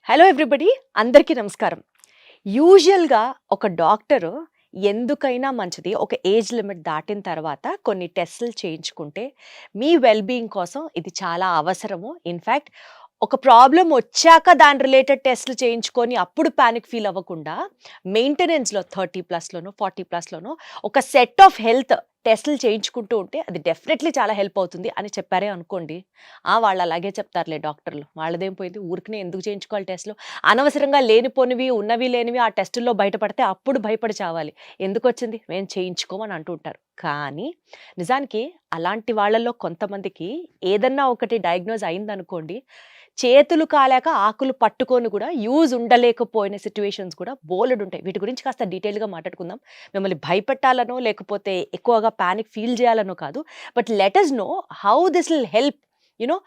Hello everybody, అందరికీ నమస్కారం. యూజువల్గా ఒక డాక్టరు ఎందుకైనా మంచిది ఒక ఏజ్ లిమిట్ దాటిన తర్వాత కొన్ని టెస్టులు చేయించుకుంటే మీ వెల్బీయింగ్ కోసం ఇది చాలా అవసరము. ఇన్ఫ్యాక్ట్ ఒక ప్రాబ్లం వచ్చాక దాని రిలేటెడ్ టెస్టులు చేయించుకొని అప్పుడు ప్యానిక్ ఫీల్ అవ్వకుండా మెయింటెనెన్స్లో 30+లోనో 40+లోనో ఒక సెట్ ఆఫ్ హెల్త్ టెస్టులు చేయించుకుంటూ ఉంటే అది డెఫినెట్లీ చాలా హెల్ప్ అవుతుంది అని చెప్పారే అనుకోండి. వాళ్ళు అలాగే చెప్తారులే డాక్టర్లు, వాళ్ళదేం పోయింది, ఊరికనే ఎందుకు చేయించుకోవాలి టెస్టులు, అనవసరంగా లేనిపోనివి ఉన్నవి లేనివి ఆ టెస్టుల్లో బయటపడితే అప్పుడు భయపడి చావాలి, ఎందుకు వచ్చింది మేము చేయించుకోమని అంటూ ఉంటారు. కానీ నిజానికి అలాంటి వాళ్ళల్లో కొంతమందికి ఏదన్నా ఒకటి డయాగ్నోజ్ అయిందనుకోండి, చేతులు కాలాక ఆకులు పట్టుకొని కూడా యూజ్ ఉండలేకపోయిన సిచ్యువేషన్స్ కూడా బోలెడు ఉంటాయి. వీటి గురించి కాస్త డీటెయిల్గా మాట్లాడుకుందాం. మిమ్మల్ని భయపెట్టాలనో లేకపోతే ఎక్కువగా ప్యానిక్ ఫీల్ చేయాలనో కాదు, but let us know how this will help. You know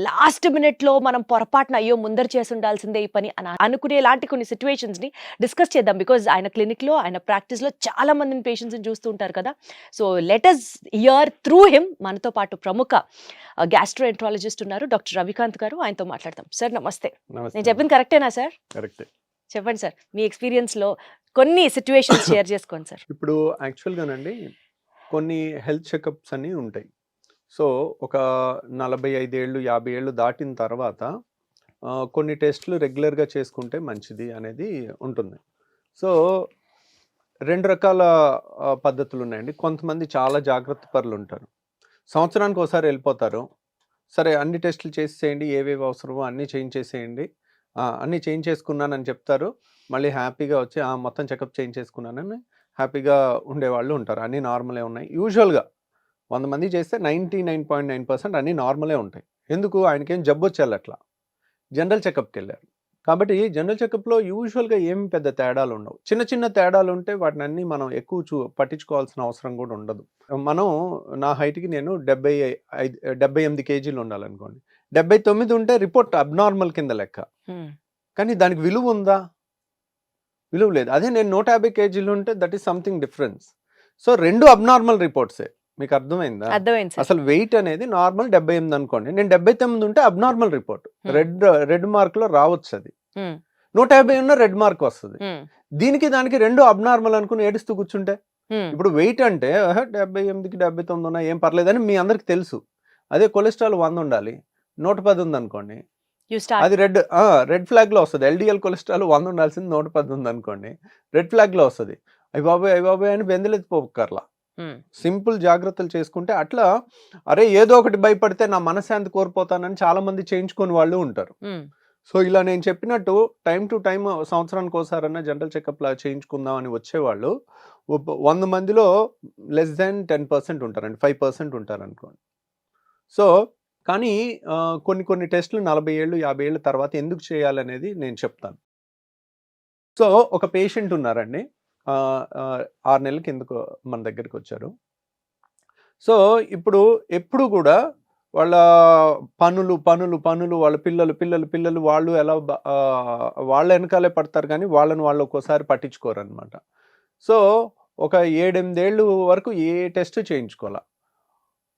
last మినిట్లో మనం పొరపాటున అయ్యో ముందర చేసి ఉండాల్సిందే ఈ పని అని అనుకునేలాంటి కొన్ని సిచ్యువేషన్స్ని డిస్కస్ చేద్దాం. బికాజ్ ఆయన క్లినిక్లో ఆయన ప్రాక్టీస్లో చాలా మందిని పేషెంట్స్ని చూస్తూ ఉంటారు కదా. So let us here through him. మనతో పాటు ప్రముఖ గ్యాస్ట్రోఎంట్రాలజిస్ట్ ఉన్నారు, డాక్టర్ రవికాంత్ గారు. ఆయనతో మాట్లాడతాం. సార్ నమస్తే. నేను చెప్పింది కరెక్టేనా సార్? కరెక్టే. చెప్పండి సార్, మీ ఎక్స్పీరియన్స్లో కొన్ని సిచ్యువేషన్స్ షేర్ చేసుకోండి సార్. ఇప్పుడు యాక్చువల్గానండి కొన్ని హెల్త్ చెకప్స్ అన్నీ ఉంటాయి. సో ఒక 45 ఏళ్ళు 50 ఏళ్ళు దాటిన తర్వాత కొన్ని టెస్టులు రెగ్యులర్గా చేసుకుంటే మంచిది అనేది ఉంటుంది. సో 2 రకాల పద్ధతులు ఉన్నాయండి. కొంతమంది చాలా జాగ్రత్త పరులు ఉంటారు, సంవత్సరానికి ఒకసారి వెళ్ళిపోతారు, సరే అన్ని టెస్టులు చేసేయండి, ఏవేవి అవసరమో అన్నీ చేయించేసేయండి, అన్నీ చేయించేసుకున్నానని చెప్తారు, మళ్ళీ హ్యాపీగా వచ్చి మొత్తం చెకప్ చేయించేసుకున్నానని హ్యాపీగా ఉండేవాళ్ళు ఉంటారు. అన్నీ నార్మలే ఉన్నాయి. యూజువల్గా 100 మంది చేస్తే 99.9% అన్నీ నార్మలే ఉంటాయి. ఎందుకు? ఆయనకేం జబ్బు వచ్చేయాలి, అట్లా జనరల్ చెకప్కి వెళ్ళారు కాబట్టి జనరల్ చెకప్లో యూజువల్గా ఏమి పెద్ద తేడాలు ఉండవు. చిన్న చిన్న తేడాలు ఉంటే వాటిని అన్నీ మనం ఎక్కువ పట్టించుకోవాల్సిన అవసరం కూడా ఉండదు. మనం నా హైట్కి నేను 78 కేజీలు ఉండాలనుకోండి, 79 ఉంటే రిపోర్ట్ అబ్నార్మల్ కింద లెక్క. కానీ దానికి విలువ ఉందా? విలువ లేదు. అదే నేను 150 కేజీలు ఉంటే that is something difference. So 2 abnormal రిపోర్ట్సే. మీకు అర్థమైందా? అర్థమైంది. అసలు వెయిట్ అనేది నార్మల్ 78 అనుకోండి, నేను 79 ఉంటే అబ్నార్మల్ రిపోర్ట్, రెడ్ మార్క్ లో రావచ్చు. అది 150 ఉన్న రెడ్ మార్క్ వస్తుంది. దీనికి దానికి 2 అబ్నార్మల్ అనుకుని ఏడుస్తూ కూర్చుంటే, ఇప్పుడు వెయిట్ అంటే 78కి 79 ఉన్నా ఏం పర్లేదని మీ అందరికి తెలుసు. అదే కొలెస్ట్రాల్ 100 ఉండాలి, 110 ఉంది అనుకోండి, అది రెడ్ ఫ్లాగ్ లో వస్తుంది. ఎల్డిఎల్ కొలెస్ట్రాల్ 100 ఉండాల్సింది 110 ఉంది అనుకోండి, రెడ్ ఫ్లాగ్ లో వస్తుంది. అయ్యి బాబాయ్ అని బెందలెత్తిపోకర్లా. సింపుల్ జాగ్రత్తలు చేసుకుంటే అట్లా, అరే ఏదో ఒకటి భయపడితే నా మనశ్శాంతి కోల్పోతానని చాలా మంది చేయించుకొని వాళ్ళు ఉంటారు. సో ఇలా నేను చెప్పినట్టు టైం టు టైం సంవత్సరానికి ఒకసారన్నా జనరల్ చెకప్ లా చేయించుకుందాం అని వచ్చేవాళ్ళు 100 మందిలో లెస్ దాన్ 10% ఉంటారండి, 5% ఉంటారు అనుకోండి. సో కానీ కొన్ని టెస్టులు 40 ఏళ్ళు 50 ఏళ్ళ తర్వాత ఎందుకు చేయాలనేది నేను చెప్తాను. సో ఒక పేషెంట్ ఉన్నారండి, 6 నెలల కిందకు మన దగ్గరికి వచ్చారు. సో ఇప్పుడు ఎప్పుడు కూడా వాళ్ళ పనులు వాళ్ళ పిల్లలు వాళ్ళు ఎలా వాళ్ళ వెనకాలే పడతారు, కానీ వాళ్ళని వాళ్ళు ఒక్కోసారి పట్టించుకోరు అనమాట. సో ఒక 7-8 ఏళ్ళు వరకు ఏ టెస్ట్ చేయించుకోవాలా.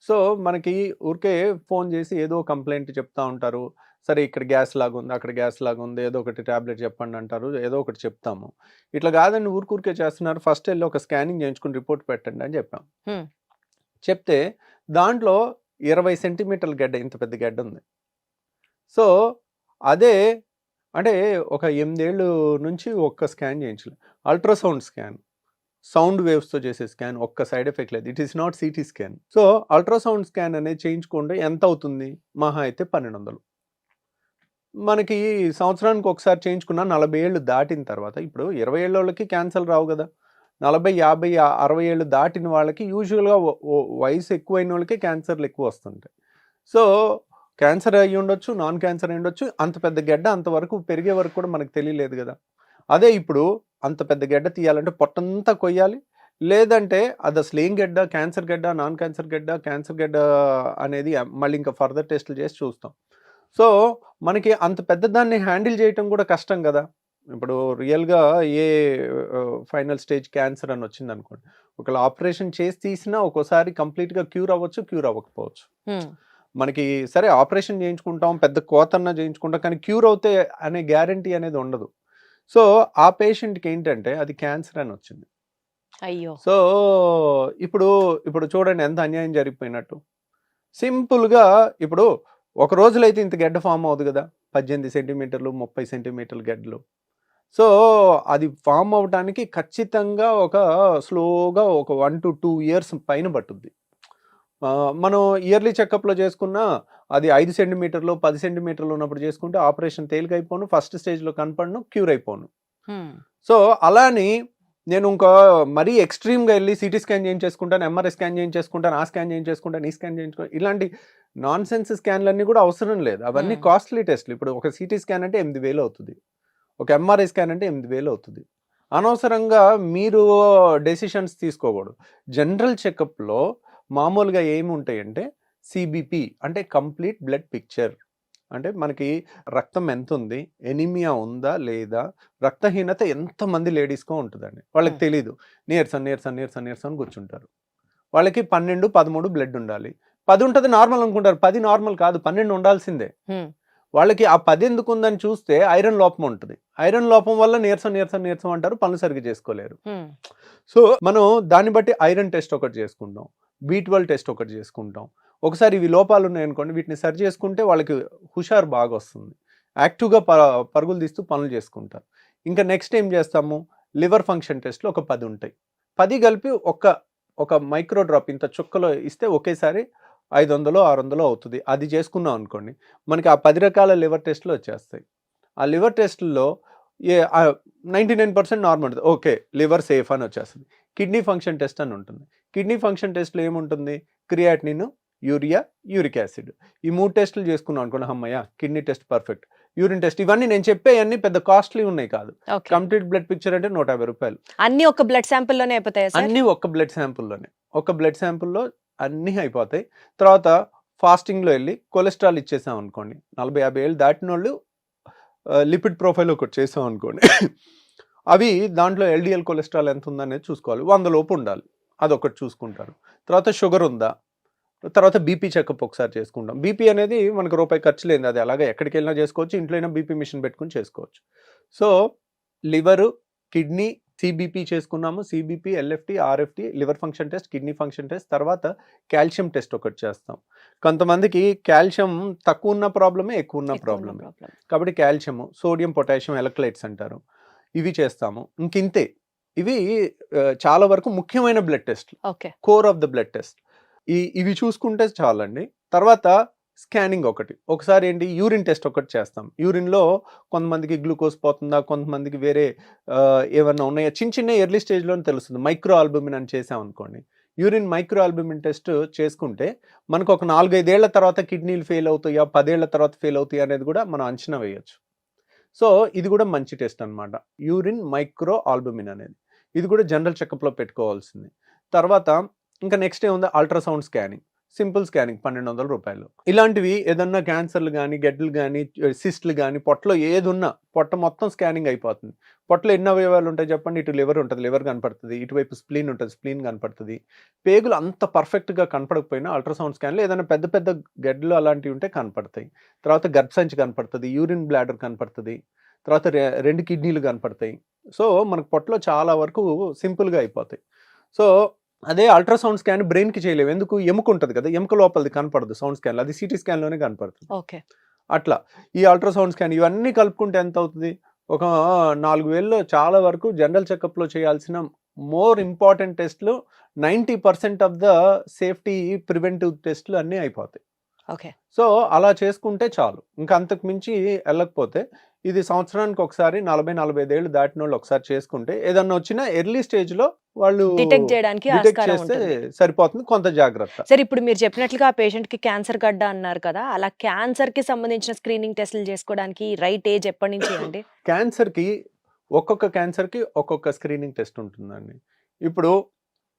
సో మనకి ఊరికే ఫోన్ చేసి ఏదో కంప్లైంట్ చెప్తా ఉంటారు. సరే ఇక్కడ గ్యాస్ లాగా ఉంది, అక్కడ గ్యాస్ లాగా ఉంది, ఏదో ఒకటి ట్యాబ్లెట్ చెప్పండి అంటారు, ఏదో ఒకటి చెప్తాము. ఇట్లా కాదండి ఊరికే చేస్తున్నారు, ఫస్ట్ వెళ్ళి ఒక స్కానింగ్ చేయించుకుని రిపోర్ట్ పెట్టండి అని చెప్పాం. చెప్తే దాంట్లో 20 సెంటీమీటర్ల గడ్డ, ఇంత పెద్ద గడ్డ ఉంది. సో అదే అంటే ఒక 8 ఏళ్ళు నుంచి ఒక్క స్కాన్ చేయించలేదు. అల్ట్రాసౌండ్ స్కాన్, సౌండ్ వేవ్స్తో చేసే స్కాన్, ఒక్క సైడ్ ఎఫెక్ట్ లేదు. It is not CT scan. So ultrasound scan అనేది చేయించుకుంటే ఎంత అవుతుంది? మహా అయితే 1200. మనకి సంవత్సరానికి ఒకసారి చేయించుకున్న 40 ఏళ్ళు దాటిన తర్వాత, ఇప్పుడు 20 ఏళ్ళ వాళ్ళకి క్యాన్సర్ రావు కదా, 40, 50, 60 ఏళ్ళు దాటిన వాళ్ళకి యూజువల్గా వయసు ఎక్కువైన వాళ్ళకి క్యాన్సర్లు ఎక్కువ వస్తుంటాయి. సో క్యాన్సర్ అయ్యి ఉండొచ్చు, నాన్ క్యాన్సర్ అయ్యి ఉండొచ్చు. అంత పెద్ద గడ్డ అంతవరకు పెరిగే వరకు కూడా మనకు తెలియలేదు కదా. అదే ఇప్పుడు అంత పెద్ద గడ్డ తీయాలంటే పొట్టంతా కొయ్యాలి, లేదంటే అది అసలు ఏం గడ్డ, క్యాన్సర్ గడ్డ, నాన్ క్యాన్సర్ గడ్డ, క్యాన్సర్ గడ్డ అనేది మళ్ళీ ఇంకా ఫర్దర్ టెస్టులు చేసి చూస్తాం. సో మనకి అంత పెద్ద దాన్ని హ్యాండిల్ చేయటం కూడా కష్టం కదా. ఇప్పుడు రియల్గా ఏ ఫైనల్ స్టేజ్ క్యాన్సర్ అని వచ్చింది అనుకోండి, ఒకవేళ ఆపరేషన్ చేసి తీసినా ఒక్కోసారి కంప్లీట్గా క్యూర్ అవ్వచ్చు, క్యూర్ అవ్వకపోవచ్చు. మనకి సరే ఆపరేషన్ చేయించుకుంటాం, పెద్ద కోతన్నా చేయించుకుంటాం, కానీ క్యూర్ అవుతే అనే గ్యారంటీ అనేది ఉండదు. సో ఆ పేషెంట్కి ఏంటంటే అది క్యాన్సర్ అని వచ్చింది. అయ్యో! సో ఇప్పుడు చూడండి ఎంత అన్యాయం జరిగిపోయినట్టు. సింపుల్గా ఇప్పుడు ఒక రోజులో అయితే ఇంత గడ్డ ఫామ్ అవుతుంది కదా, 18 సెంటీమీటర్లు 30 సెంటీమీటర్ల గడ్డలు. సో అది ఫామ్ అవడానికి ఖచ్చితంగా స్లోగా ఒక 1 to 2 years పైన పట్టుద్ది. మనం ఇయర్లీ చెకప్లో చేసుకున్న అది 5 సెంటీమీటర్లు 10 సెంటీమీటర్లు ఉన్నప్పుడు చేసుకుంటే ఆపరేషన్ తేలికైపోను, ఫస్ట్ స్టేజ్లో కనపడను, క్యూర్ అయిపోను. సో అలాని నేను ఇంకా మరీ ఎక్స్ట్రీమ్గా వెళ్ళి సిటీ స్కాన్ చేయించేసుకుంటాను, ఎంఆర్ఐ స్కాన్ చేయించేసుకుంటాను, ఆ స్కాన్ చేయించేసుకుంటాను, ఈ స్కాన్ చేయించుకుంటాను, ఇలాంటి నాన్ సెన్స్ స్కాన్లన్నీ కూడా అవసరం లేదు. అవన్నీ కాస్ట్లీ టెస్ట్లు. ఇప్పుడు ఒక సిటీ స్కాన్ అంటే 8,000 అవుతుంది, ఒక ఎంఆర్ఐ స్కాన్ అంటే 8,000 అవుతుంది. అనవసరంగా మీరు డెసిషన్స్ తీసుకోకూడదు. జనరల్ చెకప్లో మామూలుగా ఏమి ఉంటాయంటే సిబిపి అంటే కంప్లీట్ బ్లడ్ పిక్చర్, అంటే మనకి రక్తం ఎంత ఉంది, ఎనీమియా ఉందా లేదా, రక్తహీనత ఎంతమంది లేడీస్కో ఉంటుందండి. వాళ్ళకి తెలీదు, నీరసం నీరసం నీరసం నీరసం అని కూర్చుంటారు. వాళ్ళకి 12, 13 బ్లడ్ ఉండాలి. 10 ఉంటుంది నార్మల్ అనుకుంటారు, 10 నార్మల్ కాదు, 12 ఉండాల్సిందే. వాళ్ళకి ఆ 10 ఎందుకు ఉందని చూస్తే ఐరన్ లోపం ఉంటుంది. ఐరన్ లోపం వల్ల నీరసం నీరసం నీరసం అంటారు, పనులు సరిగ్గా చేసుకోలేరు. సో మనం దాన్ని బట్టి ఐరన్ టెస్ట్ ఒకటి చేసుకుంటాం, B12 టెస్ట్ ఒకటి చేసుకుంటాం. ఒకసారి ఇవి లోపాలు ఉన్నాయనుకోండి, వీటిని సరి చేసుకుంటే వాళ్ళకి హుషారు బాగా వస్తుంది, యాక్టివ్గా పరుగులు తీస్తూ పనులు చేసుకుంటారు. ఇంకా నెక్స్ట్ ఏం చేస్తాము, లివర్ ఫంక్షన్ టెస్ట్లు ఒక 10 ఉంటాయి. 10 కలిపి ఒక మైక్రో డ్రాప్ ఇంత చుక్కలో ఇస్తే ఒకేసారి 500 600 అవుతుంది. అది చేసుకున్నాం అనుకోండి, మనకి ఆ 10 రకాల లివర్ టెస్ట్లు వచ్చేస్తాయి. ఆ లివర్ టెస్ట్లో 99% నార్మల్ ఉంటుంది, ఓకే లివర్ సేఫ్ అని వచ్చేస్తుంది. కిడ్నీ ఫంక్షన్ టెస్ట్ అని ఉంటుంది. కిడ్నీ ఫంక్షన్ టెస్ట్లో ఏముంటుంది, క్రియాటినిన్, యూరియా, యూరిక్ యాసిడ్, ఈ 3 టెస్టులు చేసుకున్నాం అనుకోండి, అమ్మయ్య kidney test perfect. Urine test, ఇవన్నీ నేను చెప్పేవన్నీ పెద్ద కాస్ట్లీ ఉన్నాయి కాదు. కంప్లీట్ బ్లడ్ పిక్చర్ అంటే 150 రూపాయలు. అన్ని ఒక బ్లడ్ శాంపుల్లోనే అయిపోతాయి, అన్ని ఒక బ్లడ్ శాంపుల్లోనే, ఒక బ్లడ్ శాంపుల్లో అన్నీ అయిపోతాయి. తర్వాత ఫాస్టింగ్లో వెళ్ళి కొలెస్ట్రాల్ ఇచ్చేసాం అనుకోండి, 40-50 ఏళ్ళు దాటిన వాళ్ళు లిపిడ్ ప్రొఫైల్ ఒకటి చేసాం అనుకోండి, అవి దాంట్లో LDL కొలెస్ట్రాల్ ఎంత ఉందనేది చూసుకోవాలి, 100 లోపు ఉండాలి, అదొకటి చూసుకుంటారు. తర్వాత షుగర్ ఉందా, తర్వాత బీపీ చెకప్ ఒకసారి చేసుకుంటాం. బీపీ అనేది మనకు రూపాయి ఖర్చు లేదు, అది అలాగే ఎక్కడికి వెళ్ళినా చేసుకోవచ్చు, ఇంట్లో అయినా బీపీ మిషన్ పెట్టుకుని చేసుకోవచ్చు. సో లివరు, కిడ్నీ, సిబిపి చేసుకున్నాము, CBP, LFT, RFT, liver function test, kidney function test. తర్వాత కాల్షియం టెస్ట్ ఒకటి చేస్తాం. కొంతమందికి కాల్షియం తక్కువ ఉన్న ప్రాబ్లమే, ఎక్కువ ఉన్న ప్రాబ్లమే, కాబట్టి కాల్షియము, సోడియం, పొటాషియం ఎలక్ట్రోలైట్స్ అంటారు, ఇవి చేస్తాము. ఇంకింతే. ఇవి చాలా వరకు ముఖ్యమైన blood test, core of the blood test. ఇవి చూసుకుంటే చాలండి. తర్వాత స్కానింగ్ ఒకసారి ఏంటి, యూరిన్ టెస్ట్ ఒకటి చేస్తాం. యూరిన్లో కొంతమందికి గ్లూకోజ్ పోతుందా, కొంతమందికి వేరే ఏమన్నా ఉన్నాయా, చిన్న ఎర్లీ స్టేజ్లోనే తెలుస్తుంది. మైక్రో ఆల్బుమిన్ అని చేసాం అనుకోండి, యూరిన్ మైక్రో ఆల్బుమిన్ టెస్ట్ చేసుకుంటే మనకు ఒక 4-5 ఏళ్ల తర్వాత కిడ్నీలు ఫెయిల్ అవుతాయా, 10 ఏళ్ల తర్వాత ఫెయిల్ అవుతాయా అనేది కూడా మనం అంచనా వేయచ్చు. సో ఇది కూడా మంచి టెస్ట్ అనమాట, యూరిన్ మైక్రో ఆల్బుమిన్ అనేది. ఇది కూడా జనరల్ చెకప్లో పెట్టుకోవాల్సింది. తర్వాత ఇంకా నెక్స్ట్ ఏముంది, అల్ట్రాసౌండ్ స్కానింగ్, సింపుల్ స్కానింగ్ 1200 రూపాయలు. ఇలాంటివి ఏదన్నా క్యాన్సర్లు కానీ, గడ్డలు కానీ, సిస్ట్లు కానీ, పొట్టలో ఏది ఉన్నా పొట్ట మొత్తం స్కానింగ్ అయిపోతుంది. పొట్టలో ఎన్ని అవయవాలు ఉంటాయి చెప్పండి, ఇటు లివర్ ఉంటుంది, లివర్ కనపడుతుంది, ఇటువైపు స్ప్లీన్ ఉంటుంది, స్ప్లీన్ కనపడుతుంది. పేగులు అంత పర్ఫెక్ట్గా కనపడకపోయినా అల్ట్రాసౌండ్ స్కాన్లో ఏదైనా పెద్ద పెద్ద గడ్డలు అలాంటివి ఉంటే కనపడతాయి. తర్వాత గర్భసంచి కనపడుతుంది, యూరిన్ బ్లాడర్ కనపడుతుంది, తర్వాత 2 కిడ్నీలు కనపడతాయి. సో మనకు పొట్టలో చాలా వరకు సింపుల్గా అయిపోతాయి. సో అదే అల్ట్రాసౌండ్ స్కాన్ బ్రెయిన్కి చేయలేము, ఎందుకు, ఎముక ఉంటుంది కదా, ఎముక లోపలిది కనపడదు సౌండ్ స్కాన్లో, అది సిటీ స్కాన్లోనే కనపడుతుంది. అట్లా ఈ అల్ట్రాసౌండ్ స్కాన్ ఇవన్నీ కలుపుకుంటే ఎంత అవుతుంది, ఒక 4,000లో చాలా వరకు జనరల్ చెకప్లో చేయాల్సిన మోర్ ఇంపార్టెంట్ టెస్ట్లు 90% ఆఫ్ ద సేఫ్టీ ప్రివెంటివ్ టెస్ట్లు అన్నీ అయిపోతాయి. సో అలా చేసుకుంటే చాలు, ఇంకా అంతకు మించి వెళ్ళకపోతే ఇది సంవత్సరానికి ఒకసారి 40-45 ఏళ్ళు దాటిన వాళ్ళు ఒకసారి చేసుకుంటే ఏదన్నా వచ్చినా ఎర్లీ స్టేజ్ లో వాళ్ళు డిటెక్ట్ చేయడానికి చేస్తే సరిపోతుంది, కొంత జాగ్రత్త. సరే, ఇప్పుడు మీరు చెప్పినట్లుగా ఆ పేషెంట్ కి క్యాన్సర్ గడ్డ అన్నారు కదా, అలా క్యాన్సర్ కి సంబంధించిన స్క్రీనింగ్ టెస్టులు చేసుకోవడానికి రైట్ ఏజ్ ఎప్పటి నుంచి అండి? ఒక్కొక్క క్యాన్సర్ కి ఒక్కొక్క స్క్రీనింగ్ టెస్ట్ ఉంటుందండి. ఇప్పుడు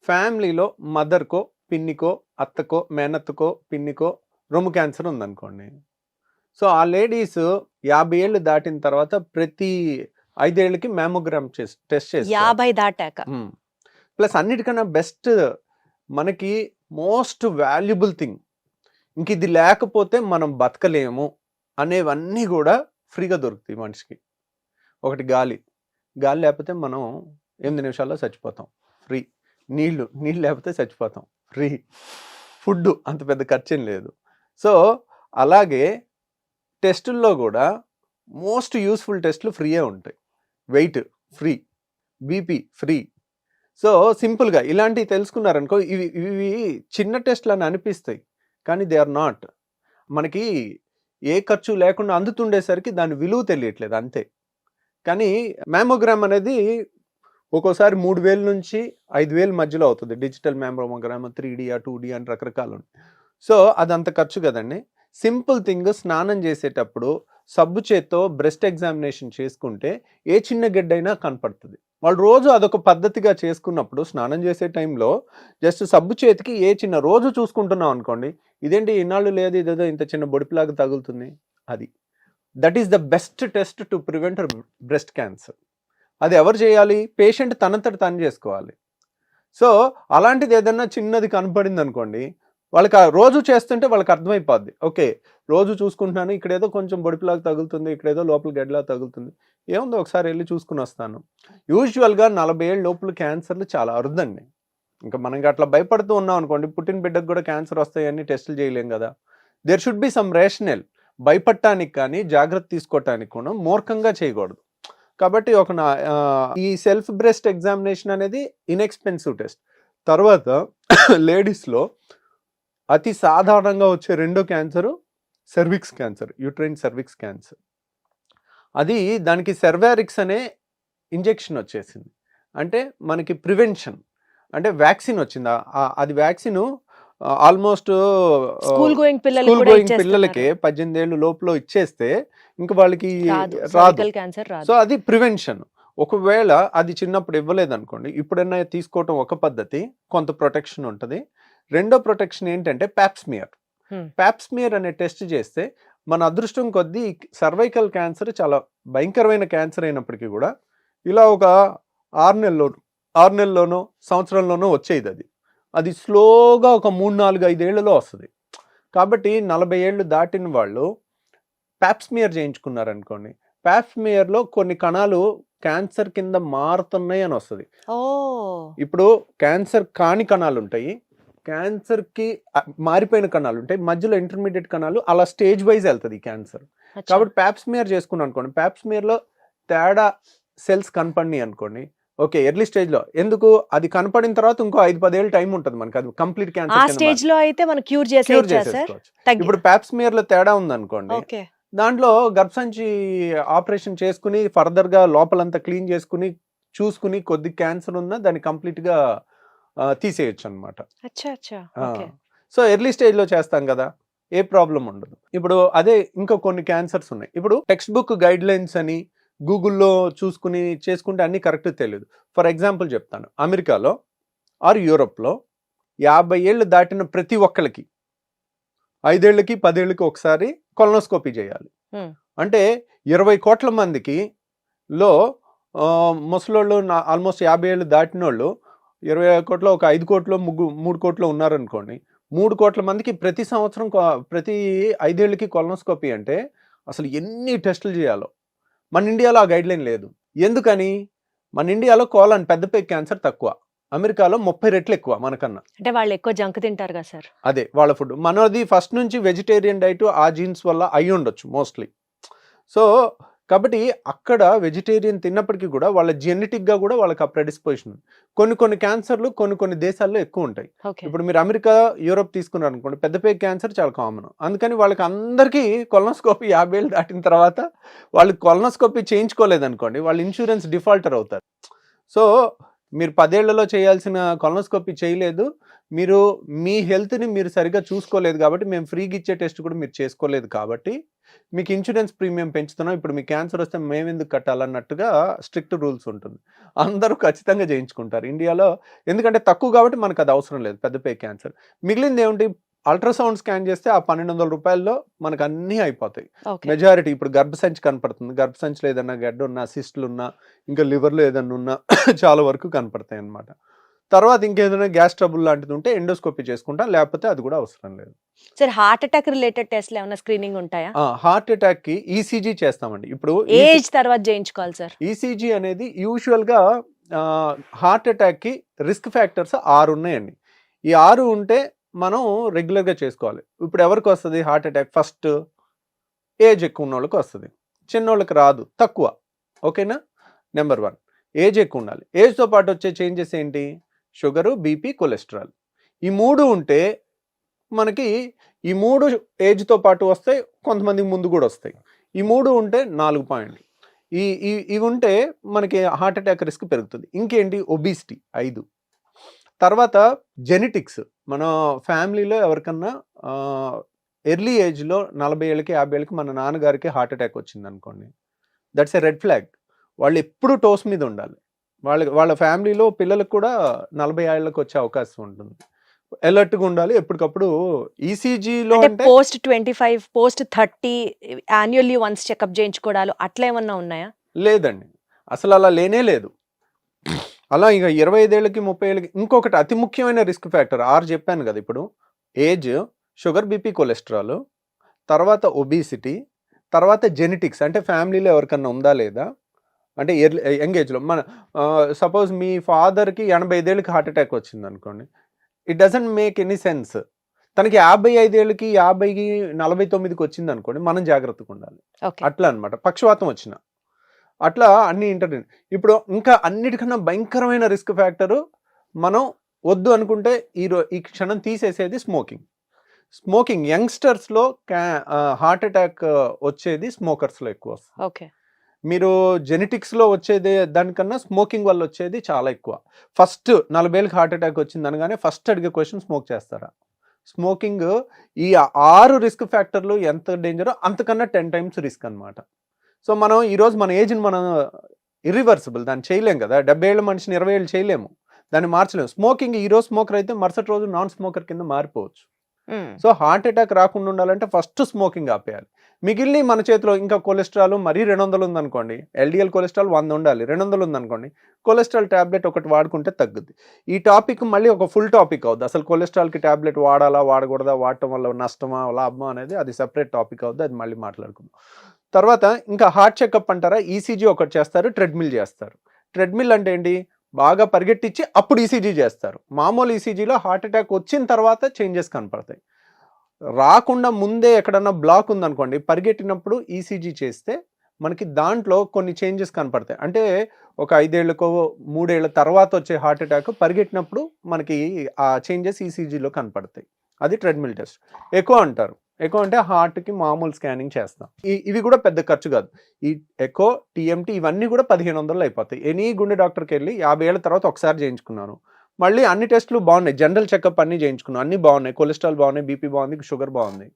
ఫ్యామిలీలో మదర్కో, పిన్నికో, అత్తకో, మేనత్తకో, పిన్నికో రొమ్ము క్యాన్సర్ ఉందనుకోండి, సో ఆ లేడీస్ 50 ఏళ్ళు దాటిన తర్వాత ప్రతి 5 ఏళ్ళకి మ్యామోగ్రామ్ టెస్ట్ చేస్తారు. 50 దాటాక. ప్లస్ అన్నిటికన్నా బెస్ట్, మనకి మోస్ట్ వాల్యుబుల్ థింగ్, ఇంక ఇది లేకపోతే మనం బతకలేము అనేవన్నీ కూడా ఫ్రీగా దొరుకుతాయి మనిషికి. ఒకటి గాలి లేకపోతే మనం 8 నిమిషాల్లో చచ్చిపోతాం, ఫ్రీ. నీళ్లు లేకపోతే చచ్చిపోతాం, ఫ్రీ. ఫుడ్ అంత పెద్ద ఖర్చేం లేదు. సో అలాగే టెస్టుల్లో కూడా మోస్ట్ యూస్ఫుల్ టెస్టులు ఫ్రీయే ఉంటాయి. Weight free, BP free. So సింపుల్గా ఇలాంటివి తెలుసుకున్నారనుకో, ఇవి చిన్న టెస్ట్లు అని అనిపిస్తాయి, కానీ దే ఆర్ నాట్. మనకి ఏ ఖర్చు లేకుండా అందుతుండేసరికి దాని విలువ తెలియట్లేదు అంతే. కానీ మ్యామోగ్రామ్ అనేది ఒక్కోసారి 3,000 నుంచి 5,000 మధ్యలో అవుతుంది. డిజిటల్ మ్యామోగ్రామ్ 3D 2D అని రకరకాలు ఉన్నాయి. సో అదంత ఖర్చు కదండి. సింపుల్ థింగ్, స్నానం చేసేటప్పుడు సబ్బు చేత్తో బ్రెస్ట్ ఎగ్జామినేషన్ చేసుకుంటే ఏ చిన్న గెడ్డైనా కనపడుతుంది. వాళ్ళు రోజు అదొక పద్ధతిగా చేసుకున్నప్పుడు స్నానం చేసే టైంలో జస్ట్ సబ్బు చేతికి ఏ చిన్న రోజు చూసుకుంటున్నాం అనుకోండి, ఇదేంటి ఇన్నాళ్ళు లేదు, ఇదేదో ఇంత చిన్న బొడిపిలాగా తగులుతుంది, అది that is the best test to prevent breast cancer. అది ఎవరు చేయాలి? పేషెంట్ తనంతట తను చేసుకోవాలి. సో అలాంటిది ఏదన్నా చిన్నది కనపడింది అనుకోండి, వాళ్ళకి రోజు చేస్తుంటే వాళ్ళకి అర్థమైపోద్ది, ఓకే రోజు చూసుకుంటున్నాను, ఇక్కడేదో కొంచెం బొడిపిలాగా తగులుతుంది, ఇక్కడేదో లోపల గడ్డలా తగులుతుంది, ఏముందో ఒకసారి వెళ్ళి చూసుకుని వస్తాను. యూజువల్గా 40 ఏళ్ళ లోపల క్యాన్సర్లు చాలా అరుదండి. ఇంకా మనం అట్లా భయపడుతూ ఉన్నాం అనుకోండి, పుట్టిన బిడ్డకు కూడా క్యాన్సర్ వస్తాయని టెస్టులు చేయలేం కదా. There should be some rational. భయపడటానికి కానీ జాగ్రత్త తీసుకోవటానికి కూడా మూర్ఖంగా చేయకూడదు. కాబట్టి ఈ సెల్ఫ్ బ్రెస్ట్ ఎగ్జామినేషన్ అనేది ఇన్ఎక్స్పెన్సివ్ టెస్ట్. తర్వాత లేడీస్లో అతి సాధారణంగా వచ్చే రెండో cancer cervix cancer, uterine cervix cancer. అది దానికి సెర్వారిక్స్ అనే ఇంజెక్షన్ వచ్చేసింది. అంటే మనకి ప్రివెన్షన్, అంటే వ్యాక్సిన్ వచ్చింది. అది వ్యాక్సిన్ ఆల్మోస్ట్ స్కూల్ గోయింగ్ పిల్లలకి 18 ఏళ్ళు లోపల ఇచ్చేస్తే ఇంకా వాళ్ళకి రాదు. సో అది ప్రివెన్షన్. ఒకవేళ అది చిన్నప్పుడు ఇవ్వలేదు అనుకోండి, ఇప్పుడైనా తీసుకోవటం ఒక పద్ధతి, కొంత ప్రొటెక్షన్ ఉంటుంది. రెండో ప్రొటెక్షన్ ఏంటంటే ప్యాప్స్మియర్. ప్యాప్స్మియర్ అనే టెస్ట్ చేస్తే మన అదృష్టం కొద్దీ సర్వైకల్ క్యాన్సర్ చాలా భయంకరమైన క్యాన్సర్ అయినప్పటికీ కూడా ఇలా ఒక 6 నెలల్లోనో సంవత్సరంలోనో వచ్చేది. అది స్లోగా ఒక 3, 4, 5 ఏళ్లలో వస్తుంది. కాబట్టి 40 ఏళ్ళు దాటిన వాళ్ళు ప్యాప్స్మియర్ చేయించుకున్నారనుకోండి, ప్యాప్స్మియర్లో కొన్ని కణాలు క్యాన్సర్ కింద మారుతున్నాయి అని వస్తుంది. ఇప్పుడు క్యాన్సర్ కాని కణాలు ఉంటాయి, క్యాన్సర్కి మారిపోయిన కణాలు ఉంటాయి, మధ్యలో ఇంటర్మీడియట్ కణాలు, అలా స్టేజ్ వైజ్ వెళ్తుంది క్యాన్సర్. కాబట్టి ప్యాప్స్మియర్ చేసుకున్నాం అనుకోండి, ప్యాప్స్మియర్లో తేడా సెల్స్ కనపడినాయి అనుకోండి, ఓకే ఎర్లీ స్టేజ్ లో. ఎందుకు? అది కనపడిన తర్వాత ఇంకో 5-10 ఏళ్ళు టైం ఉంటుంది మనకి, అది కంప్లీట్ క్యాన్సర్ స్టేజ్ లో అయితే మనం క్యూర్ చేసేసుకోవచ్చు. ఇప్పుడు ప్యాప్స్మియర్ లో తేడా ఉంది అనుకోండి, దాంట్లో గర్భసంచి ఆపరేషన్ చేసుకుని ఫర్దర్ గా లోపలంతా క్లీన్ చేసుకుని చూసుకుని కొద్ది క్యాన్సర్ ఉన్నా దాన్ని కంప్లీట్ గా తీసేయచ్చు అనమాట. సో ఎర్లీ స్టేజ్ లో చేస్తాం కదా, ఏ ప్రాబ్లం ఉండదు. ఇప్పుడు అదే ఇంకా కొన్ని క్యాన్సర్స్ ఉన్నాయి. ఇప్పుడు టెక్స్ట్ బుక్ గైడ్ లైన్స్ అని గూగుల్లో చూసుకుని చేసుకుంటే అన్నీ కరెక్ట్ తెలియదు. ఫర్ ఎగ్జాంపుల్ చెప్తాను, అమెరికాలో ఆర్ యూరోప్లో 50 ఏళ్ళు దాటిన ప్రతి ఒక్కరికి 5 ఏళ్ళకి 10 ఏళ్ళకి ఒకసారి కొలనోస్కోపీ చేయాలి. అంటే 20 కోట్ల మందికి లో ముసలోళ్ళు ఆల్మోస్ట్ 50 ఏళ్ళు దాటిన వాళ్ళు 20 కోట్ల ఒక 5 కోట్లు 3 కోట్లు ఉన్నారనుకోండి, 3 కోట్ల మందికి ప్రతి సంవత్సరం ప్రతి 5 ఏళ్ళకి కొలనోస్కోపీ అంటే అసలు ఎన్ని టెస్టులు చేయాలో. మన ఇండియాలో ఆ గైడ్ లైన్ లేదు. ఎందుకని? మన ఇండియాలో కోలన్ పెద్దపై క్యాన్సర్ తక్కువ, అమెరికాలో 30 రెట్లు ఎక్కువ మనకన్నా. అంటే వాళ్ళు ఎక్కువ జంక్ తింటారు కదా సార్. అదే వాళ్ళ ఫుడ్. మనది ఫస్ట్ నుంచి వెజిటేరియన్ డైట్, ఆ జీన్స్ వల్ల అయి ఉండొచ్చు మోస్ట్లీ. సో కాబట్టి అక్కడ వెజిటేరియన్ తిన్నప్పటికీ కూడా వాళ్ళ జెనెటిక్ గా కూడా వాళ్ళకి ఆ ప్రెడిస్పోజిషన్ ఉంది. కొన్ని క్యాన్సర్లు కొన్ని దేశాల్లో ఎక్కువ ఉంటాయి. ఇప్పుడు మీరు అమెరికా, యూరోప్ తీసుకున్నారు అనుకోండి, పెద్దపై క్యాన్సర్ చాలా కామన్. అందుకని వాళ్ళకి అందరికీ కొలనోస్కోపీ 50 ఏళ్ళు దాటిన తర్వాత వాళ్ళు కొలనోస్కోపీ చేయించుకోలేదనుకోండి, వాళ్ళు ఇన్సూరెన్స్ డిఫాల్టర్ అవుతారు. సో మీరు 10 ఏళ్లలో చేయాల్సిన కొలనోస్కోపీ చేయలేదు, మీరు మీ హెల్త్ని మీరు సరిగ్గా చూసుకోలేదు కాబట్టి, మేము ఫ్రీగా ఇచ్చే టెస్ట్ కూడా మీరు చేసుకోలేదు కాబట్టి మీకు ఇన్సూరెన్స్ ప్రీమియం పెంచుతున్నాం, ఇప్పుడు మీకు క్యాన్సర్ వస్తే మేము ఎందుకు కట్టాలన్నట్టుగా స్ట్రిక్ట్ రూల్స్ ఉంటుంది. అందరూ ఖచ్చితంగా చేయించుకుంటారు ఇండియాలో, ఎందుకంటే తక్కువ కాబట్టి మనకు అది అవసరం లేదు పెద్దపై క్యాన్సర్. మిగిలింది ఏమిటి? అల్ట్రాసౌండ్ స్కాన్ చేస్తే ఆ 1200 రూపాయల్లో మనకు అన్నీ అయిపోతాయి. మెజారిటీ ఇప్పుడు గర్భసంచి కనపడుతుంది, గర్భసంచిలో ఏదన్నా గడ్డ ఉన్నా, సిస్టులు ఉన్నా, ఇంకా లివర్లో ఏదన్నా ఉన్నా చాలా వరకు కనపడతాయి అన్నమాట. తర్వాత ఇంకేదైనా గ్యాస్ ట్రబుల్ లాంటిది ఉంటే ఎండోస్కోపీ చేసుకుంటాం, లేకపోతే అది కూడా అవసరం లేదు. సార్ హార్ట్ అటాక్ రిలేటెడ్ టెస్ట్లు ఏమైనా స్క్రీనింగ్ ఉంటాయా? హార్ట్ అటాక్ కి ఈసీజీ చేస్తామండి. ఇప్పుడు ఏజ్ తర్వాత చేయించుకోవాలి సార్? ఈసీజీ అనేది యూజువల్ గా హార్ట్ అటాక్ కి రిస్క్ ఫ్యాక్టర్స్ 6 ఉన్నాయండి. ఈ 6 ఉంటే మనం రెగ్యులర్ గా చేసుకోవాలి. ఇప్పుడు ఎవరికి వస్తుంది హార్ట్ అటాక్? ఫస్ట్ ఏజ్ ఎక్కువ ఉన్న వాళ్ళకి వస్తుంది, చిన్నోళ్ళకి రాదు, తక్కువ. ఓకేనా? నెంబర్ 1 ఏజ్ ఎక్కువ ఉండాలి. ఏజ్తో పాటు వచ్చే చేంజెస్ ఏంటి? Sugar, BP, cholesterol. ఈ 3 ఉంటే మనకి ఈ 3 ఏజ్తో పాటు వస్తాయి, కొంతమందికి ముందు కూడా వస్తాయి. ఈ 3 ఉంటే 4 పాయింట్లు. ఇవి ఉంటే మనకి హార్ట్ అటాక్ రిస్క్ పెరుగుతుంది. ఇంకేంటి? ఒబిసిటీ 5. తర్వాత జెనెటిక్స్. మన ఫ్యామిలీలో ఎవరికన్నా ఎర్లీ ఏజ్లో 40 ఏళ్ళకి 50 ఏళ్ళకి మన నాన్నగారికి హార్ట్ అటాక్ వచ్చింది అనుకోండి, దట్స్ ఎ రెడ్ ఫ్లాగ్. వాళ్ళు ఎప్పుడు టోస్ మీద ఉండాలి. వాళ్ళ ఫ్యామిలీలో పిల్లలకు కూడా 40 ఏళ్ళకి వచ్చే అవకాశం ఉంటుంది. అలర్ట్గా ఉండాలి ఎప్పటికప్పుడు. ఈసీజీలో అంటే post 25, post 30 annually once checkup చేయించుకోవడాలు అట్లా ఏమన్నా ఉన్నాయా? లేదండి, అసలు అలా లేనే లేదు. అలా ఇక 25 ఏళ్ళకి 30 ఏళ్ళకి. ఇంకొకటి అతి ముఖ్యమైన రిస్క్ ఫ్యాక్టర్ 6 చెప్పాను కదా ఇప్పుడు. ఏజ్, షుగర్, బీపీ, కొలెస్ట్రాల్, తర్వాత ఒబిసిటీ, తర్వాత జెనెటిక్స్ అంటే ఫ్యామిలీలో ఎవరికన్నా ఉందా లేదా, అంటే యంగ్ ఏజ్లో. మన సపోజ్ మీ ఫాదర్కి 85 ఏళ్ళకి హార్ట్ అటాక్ వచ్చింది అనుకోండి, it doesn't make any sense. తనకి 55 ఏళ్ళకి 50కి 49కి వచ్చింది అనుకోండి, మనం జాగ్రత్తగా ఉండాలి. అట్లా అనమాట. పక్షవాతం వచ్చిన అట్లా అన్ని ఇప్పుడు ఇంకా అన్నిటికన్నా భయంకరమైన రిస్క్ ఫ్యాక్టరు మనం వద్దు అనుకుంటే ఈ క్షణం తీసేసేది స్మోకింగ్. యంగ్స్టర్స్లో హార్ట్ అటాక్ వచ్చేది స్మోకర్స్లో ఎక్కువ వస్తుంది. ఓకే. మీరు జెనెటిక్స్లో వచ్చేది దానికన్నా స్మోకింగ్ వల్ల వచ్చేది చాలా ఎక్కువ. ఫస్ట్ 40 ఏళ్ళకి హార్ట్ అటాక్ వచ్చింది అనగానే ఫస్ట్ అడిగే క్వశ్చన్ స్మోక్ చేస్తారా? స్మోకింగ్ ఈ 6 రిస్క్ ఫ్యాక్టర్లు ఎంత డేంజరో అంతకన్నా 10 times రిస్క్ అనమాట. సో మనం ఈరోజు మన ఏజ్ని మనం ఇర్రివర్సిబుల్, దాన్ని చేయలేం కదా. 70 ఏళ్ళ మనిషిని 20 ఏళ్ళు చేయలేము, దాన్ని మార్చలేము. స్మోకింగ్ ఈరోజు స్మోకర్ అయితే మరుసటి రోజు నాన్ స్మోకర్ కింద మారిపోవచ్చు. సో హార్ట్ అటాక్ రాకుండా ఉండాలంటే ఫస్ట్ స్మోకింగ్ ఆపేయాలి. మిగిలిన మన చేతిలో. ఇంకా కొలెస్ట్రాల్ మరీ 200 ఉందనుకోండి, ఎల్డిఎల్ కొలెస్ట్రాల్ 100 ఉండాలి, 200 ఉందనుకోండి, కొలెస్ట్రాల్ ట్యాబ్లెట్ ఒకటి వాడుకుంటే తగ్గుద్ది. ఈ టాపిక్ మళ్ళీ ఒక ఫుల్ టాపిక్ అవుద్ది. అసలు కొలెస్ట్రాల్కి ట్యాబ్లెట్ వాడాలా వాడకూడదా, వాడటం వల్ల నష్టమా లాభమా అనేది అది సెపరేట్ టాపిక్ అవుద్ది, అది మళ్ళీ మాట్లాడుకుందాం. తర్వాత ఇంకా హార్ట్ చెకప్ అంటారా, ఈసీజీ ఒకటి చేస్తారు, ట్రెడ్మిల్ చేస్తారు. ట్రెడ్మిల్ అంటే ఏంటి? బాగా పరిగెట్టించి అప్పుడు ఈసీజీ చేస్తారు. మామూలు ఈసీజీలో హార్ట్ అటాక్ వచ్చిన తర్వాత చేంజెస్ కనపడతాయి. రాకుండా ముందే ఎక్కడన్నా బ్లాక్ ఉందనుకోండి, పరిగెట్టినప్పుడు ఈసీజీ చేస్తే మనకి దాంట్లో కొన్ని చేంజెస్ కనపడతాయి. అంటే ఒక 5 ఏళ్ళకో 3 ఏళ్ళ తర్వాత వచ్చే హార్ట్ అటాక్ పరిగెట్టినప్పుడు మనకి ఆ చేంజెస్ ఈసీజీలో కనపడతాయి. అది ట్రెడ్మిల్ టెస్ట్. ఎకో అంటారు. ఎకో అంటే హార్ట్కి మామూలు స్కానింగ్ చేస్తాం. ఇవి కూడా పెద్ద ఖర్చు కాదు. ఈ ఎకో, టీఎంటీ ఇవన్నీ కూడా 1500 అయిపోతాయి. ఎనీ గుండె డాక్టర్కి వెళ్ళి 50 ఏళ్ళ తర్వాత ఒకసారి చేయించుకున్నాను, మళ్ళీ అన్ని టెస్టులు బాగున్నాయి, జనరల్ చెకప్ అన్నీ చేయించుకున్నాను, అన్నీ బాగున్నాయి, కొలెస్ట్రాల్ బాగున్నాయి, బీపీ బాగుంది, షుగర్ బాగుంది,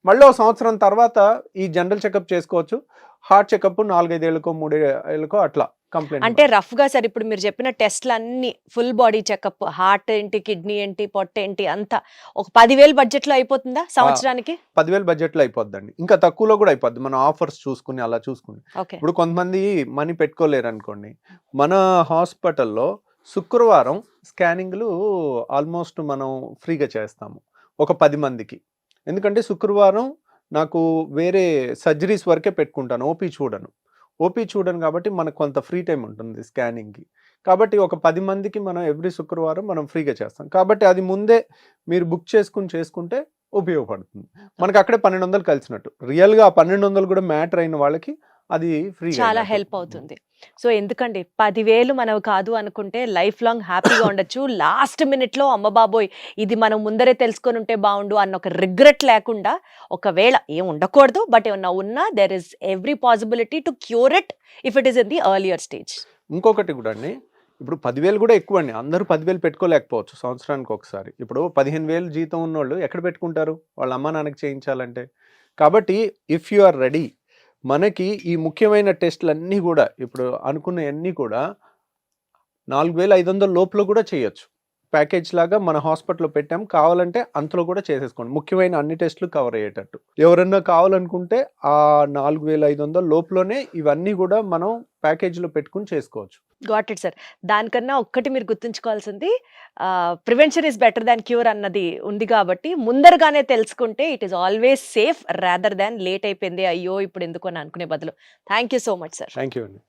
మళ్ళీ 1 సంవత్సరం తర్వాత ఈ జనరల్ చెకప్ చేసుకోవచ్చు. హార్ట్ చెకప్ 4-5 ఏళ్ళకో 3 ఏళ్ళకో అట్లా కంప్లైంట్. అంటే రఫ్ గా సార్ ఇప్పుడు మీరు చెప్పిన టెస్ట్లు అన్ని ఫుల్ బాడీ చెకప్, హార్ట్ ఏంటి, కిడ్నీ ఏంటి, పొట్ట ఏంటి, అంతా ఒక 10,000 బడ్జెట్ లో అయిపోతుందా సంవత్సరానికి? 10,000 బడ్జెట్లో అయిపోద్దండి. ఇంకా తక్కువలో కూడా అయిపోద్ది, మన ఆఫర్స్ చూసుకుని అలా చూసుకుని. ఇప్పుడు కొంతమంది మనీ పెట్టుకోలేరు అనుకోండి, మన హాస్పిటల్లో శుక్రవారం స్కానింగ్లు ఆల్మోస్ట్ మనం ఫ్రీగా చేస్తాము ఒక 10 మందికి. ఎందుకంటే శుక్రవారం నాకు వేరే సర్జరీస్ వరకే పెట్టుకుంటాను, ఓపీ చూడను కాబట్టి మనకు కొంత ఫ్రీ టైం ఉంటుంది స్కానింగ్కి. కాబట్టి ఒక 10 మందికి మనం ఎవ్రీ శుక్రవారం మనం ఫ్రీగా చేస్తాం. కాబట్టి అది ముందే మీరు బుక్ చేసుకుంటే ఉపయోగపడుతుంది. మనకు అక్కడే 1200 కలిసినట్టు. రియల్గా ఆ 1200 కూడా మ్యాటర్ అయిన వాళ్ళకి అది ఫ్రీ, చాలా హెల్ప్ అవుతుంది. సో ఎందుకండి 10,000 మనవి కాదు అనుకుంటే లైఫ్ లాంగ్ హ్యాపీగా ఉండొచ్చు. లాస్ట్ మినిట్లో అమ్మ బాబోయ్ ఇది మనం ముందరే తెలుసుకొని ఉంటే బాగుండు అన్న ఒక రిగ్రెట్ లేకుండా, ఒకవేళ ఏం ఉండకూడదు బట్ ఏమన్నా ఉన్నా there is every possibility to cure it if it is in the earlier stage. ఇంకొకటి కూడా అండి, ఇప్పుడు 10,000 కూడా ఎక్కువ అండి. అందరూ 10,000 పెట్టుకోలేకపోవచ్చు సంవత్సరానికి ఒకసారి. ఇప్పుడు 15,000 జీతం ఉన్నోళ్ళు ఎక్కడ పెట్టుకుంటారు వాళ్ళ అమ్మా నాన్నకి చేయించాలంటే? కాబట్టి ఇఫ్ యు ఆర్ రెడీ, మనకి ఈ ముఖ్యమైన టెస్టులు అన్నీ కూడా ఇప్పుడు అనుకున్నవన్నీ కూడా 4,500 లోపల కూడా చేయొచ్చు. ప్యాకేజ్ లాగా మన హాస్పిటల్లో పెట్టాం, కావాలంటే అంతలో కూడా చేసేసుకోండి, ముఖ్యమైన అన్ని టెస్టులు కవర్ అయ్యేటట్టు. ఎవరన్నా కావాలనుకుంటే ఆ 4,500 లోపలనే ఇవన్నీ కూడా మనం ప్యాకేజీలో పెట్టుకుని చేసుకోవచ్చు. Got it sir. దానికన్నా ఒక్కటి మీరు గుర్తుంచుకోవాల్సింది prevention is better than cure అన్నది ఉంది కాబట్టి ముందరగానే తెలుసుకుంటే it is always safe rather than late అయిపోయింది అయ్యో ఇప్పుడు ఎందుకు అని అనుకునే బదులు. Thank you so much sir. Thank you అండి.